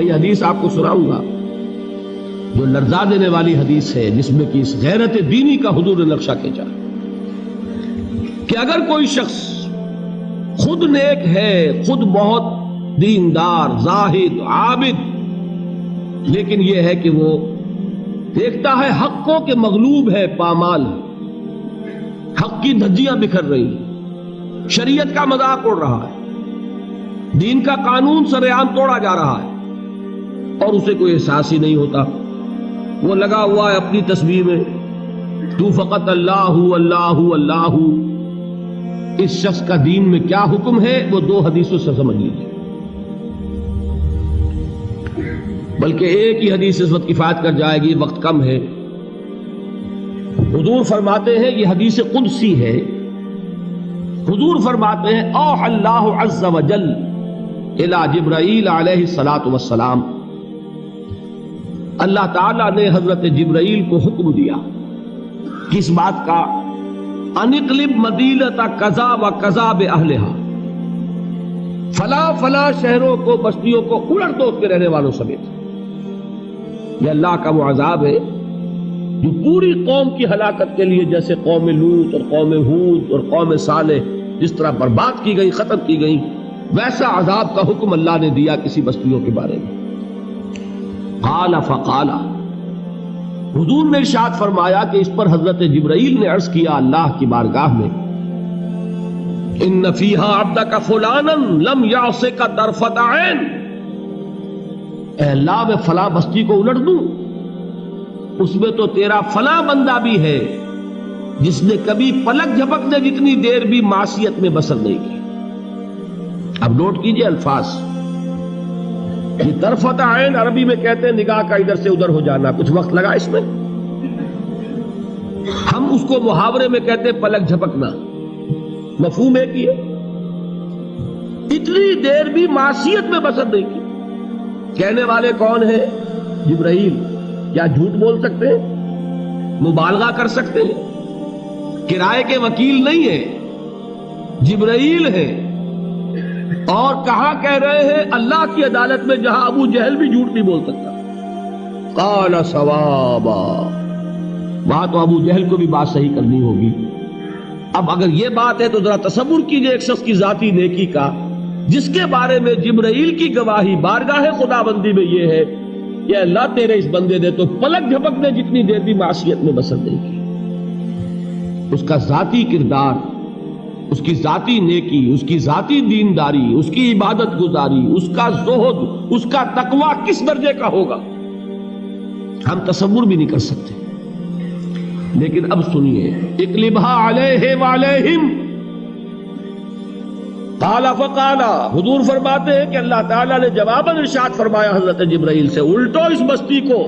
یہ حدیث آپ کو سناؤں گا جو لرزا دینے والی حدیث ہے، جس میں کہ اس غیرت دینی کا حضور نے نقشہ کھینچا کہ اگر کوئی شخص خود نیک ہے، خود بہت دیندار، زاہد، عابد، لیکن یہ ہے کہ وہ دیکھتا ہے حق کو کہ مغلوب ہے، پامال، حق کی دھجیاں بکھر رہی ہیں، شریعت کا مذاق اڑ رہا ہے، دین کا قانون سر عام توڑا جا رہا ہے، اور اسے کوئی احساس ہی نہیں ہوتا، وہ لگا ہوا ہے اپنی تسبیح میں، تو فقط اللہ اللہ اللہ۔ اس شخص کا دین میں کیا حکم ہے وہ دو حدیثوں سے سمجھ لیجیے، بلکہ ایک ہی حدیث اس وقت کفایت کر جائے گی، وقت کم ہے۔ حضور فرماتے ہیں، یہ حدیث قدسی ہے، حضور فرماتے ہیں اوحى اللہ عز وجل الی جبرائیل علیہ الصلاۃ والسلام، اللہ تعالیٰ نے حضرت جبرائیل کو حکم دیا کس بات کا؟ ان اقلب مدینۃ کذا و کذا باہلھا، فلاں فلاں شہروں کو، بستیوں کو الٹ دو اس کے رہنے والوں سمیت۔ یہ اللہ کا وہ عذاب ہے جو پوری قوم کی ہلاکت کے لیے، جیسے قوم لوط اور قوم ہود اور قوم صالح جس طرح برباد کی گئی، ختم کی گئی، ویسا عذاب کا حکم اللہ نے دیا کسی بستیوں کے بارے میں۔ قال فقال، حضور نے ارشاد فرمایا کہ اس پر حضرت جبرائیل نے عرض کیا اللہ کی بارگاہ میں، ان فیہا عبدک فلانا لم یعصک طرفۃ عین، اے اللہ میں فلاں بستی کو الٹ دوں، اس میں تو تیرا فلاں بندہ بھی ہے جس نے کبھی پلک جھپکنے جتنی دیر بھی معصیت میں بسر نہیں کی۔ اب نوٹ کیجئے الفاظ، یہ طرفۃ عین عربی میں کہتے ہیں نگاہ کا ادھر سے ادھر ہو جانا، کچھ وقت لگا اس میں، ہم اس کو محاورے میں کہتے ہیں پلک جھپکنا، مفہوم ہے کہ اتنی دیر بھی معصیت میں بسر نہیں کی۔ کہنے والے کون ہیں؟ جبرائیل۔ کیا جھوٹ بول سکتے ہیں؟ مبالغہ کر سکتے ہیں؟ کرائے کے وکیل نہیں ہیں، جبرائیل ہیں، اور کہاں کہہ رہے ہیں؟ اللہ کی عدالت میں، جہاں ابو جہل بھی جھوٹ نہیں بول سکتا۔ قال صوابا، وہاں تو ابو جہل کو بھی بات صحیح کرنی ہوگی۔ اب اگر یہ بات ہے تو ذرا تصور کیجئے ایک شخص کی ذاتی نیکی کا، جس کے بارے میں جبرائیل کی گواہی بارگاہ خداوندی میں یہ ہے کہ اللہ تیرے اس بندے نے تو پلک جھپکنے جتنی دیر بھی معصیت میں بسر نہیں کی۔ اس کا ذاتی کردار، اس کی ذاتی نیکی، اس کی ذاتی دینداری، اس کی عبادت گزاری، اس کا زہد، اس کا تقوی کس درجے کا ہوگا ہم تصور بھی نہیں کر سکتے۔ لیکن اب سنیے، اقلبھا علیہ وعلیہم، قال فقال، حضور فرماتے ہیں کہ اللہ تعالیٰ نے جواباً ارشاد فرمایا حضرت جبرائیل سے، الٹو اس بستی کو،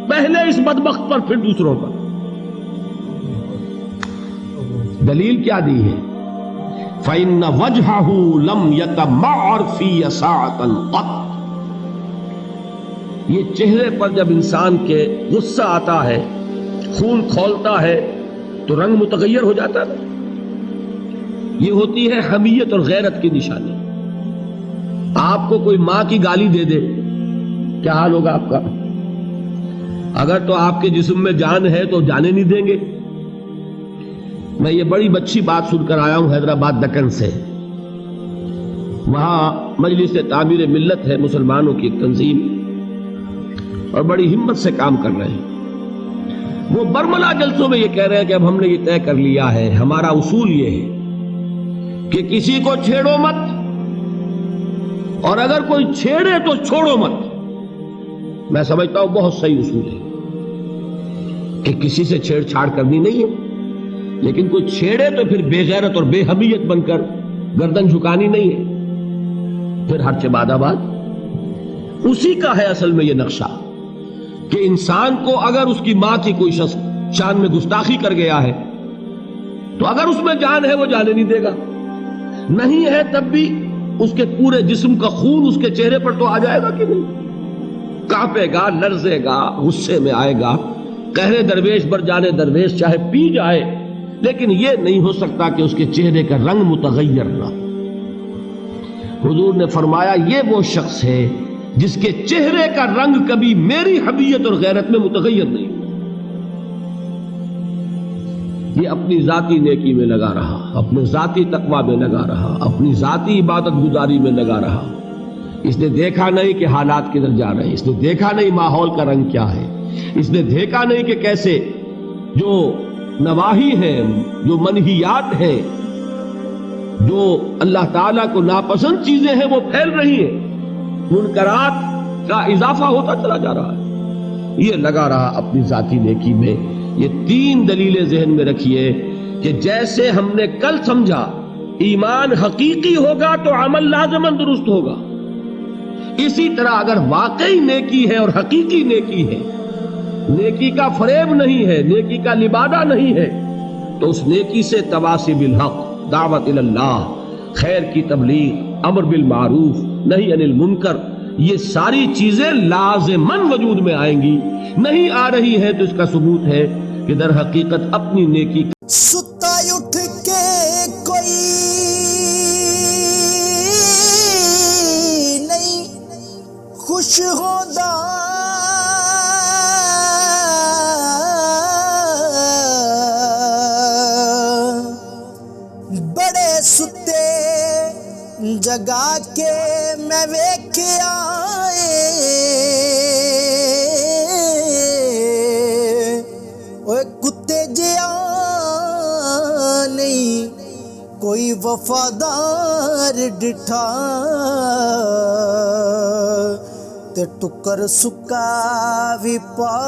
پہلے اس بدبخت پر پھر دوسروں پر۔ دلیل کیا دی ہے؟ فَإِنَّ وَجْهَهُ لَمْ يَتَمَعَّرْ فِي سَاعَةً قَطْ، یہ چہرے پر جب انسان کے غصہ آتا ہے، خون کھولتا ہے، تو رنگ متغیر ہو جاتا ہے۔ یہ ہوتی ہے حمیت اور غیرت کی نشانی۔ آپ کو کوئی ماں کی گالی دے دے، کیا حال ہوگا آپ کا؟ اگر تو آپ کے جسم میں جان ہے تو جانے نہیں دیں گے۔ میں یہ بڑی اچھی بات سن کر آیا ہوں حیدرآباد دکن سے، وہاں مجلس تعمیر ملت ہے، مسلمانوں کی ایک تنظیم، اور بڑی ہمت سے کام کر رہے ہیں۔ وہ برملا جلسوں میں یہ کہہ رہے ہیں کہ اب ہم نے یہ طے کر لیا ہے، ہمارا اصول یہ ہے کہ کسی کو چھیڑو مت، اور اگر کوئی چھیڑے تو چھوڑو مت۔ میں سمجھتا ہوں بہت صحیح اصول ہے کہ کسی سے چھیڑ چھاڑ کرنی نہیں ہے، لیکن کوئی چھیڑے تو پھر بے غیرت اور بے حمیت بن کر گردن جھکانی نہیں ہے، پھر ہر بعد آباد۔ اسی کا ہے اصل میں یہ نقشہ کہ انسان کو اگر اس کی ماں کی کوئی شخص شان میں گستاخی کر گیا ہے تو اگر اس میں جان ہے وہ جانے نہیں دے گا، نہیں ہے تب بھی اس کے پورے جسم کا خون اس کے چہرے پر تو آ جائے گا کہ نہیں، کانپے گا، لرزے گا، غصے میں آئے گا، قہر درویش بر جانے درویش چاہے پی جائے، لیکن یہ نہیں ہو سکتا کہ اس کے چہرے کا رنگ متغیر نہ۔ حضور نے فرمایا یہ وہ شخص ہے جس کے چہرے کا رنگ کبھی میری حمیت اور غیرت میں متغیر نہیں ہوا۔ یہ اپنی ذاتی نیکی میں لگا رہا، اپنے ذاتی تقوی میں لگا رہا، اپنی ذاتی عبادت گزاری میں لگا رہا۔ اس نے دیکھا نہیں کہ حالات کدھر جا رہے ہیں، اس نے دیکھا نہیں ماحول کا رنگ کیا ہے، اس نے دیکھا نہیں کہ کیسے جو نواہی ہیں، جو منہیات ہیں، جو اللہ تعالیٰ کو ناپسند چیزیں ہیں وہ پھیل رہی ہیں، منکرات کا اضافہ ہوتا چلا جا رہا ہے۔ یہ لگا رہا اپنی ذاتی نیکی میں۔ یہ 3 دلیلیں ذہن میں رکھیے کہ جیسے ہم نے کل سمجھا ایمان حقیقی ہوگا تو عمل لازماً درست ہوگا، اسی طرح اگر واقعی نیکی ہے اور حقیقی نیکی ہے، نیکی کا فریب نہیں ہے، نیکی کا لبادہ نہیں ہے، تو اس نیکی سے تواصی بالحق، دعوت اللہ، خیر کی تبلیغ، امر بالمعروف، نہی عن المنکر، یہ ساری چیزیں لازماً وجود میں آئیں گی۔ نہیں آ رہی ہے تو اس کا ثبوت ہے کہ در حقیقت اپنی نیکی ستا اٹھ کے کوئی نہیں خوش ہوتا، بڑے ستے جگا کے میں ویکھیا کتے جیا نہیں کوئی وفادار ڈٹھا، تے ٹکر سکا بھی پا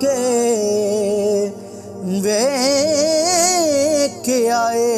کے ویکھ آئے۔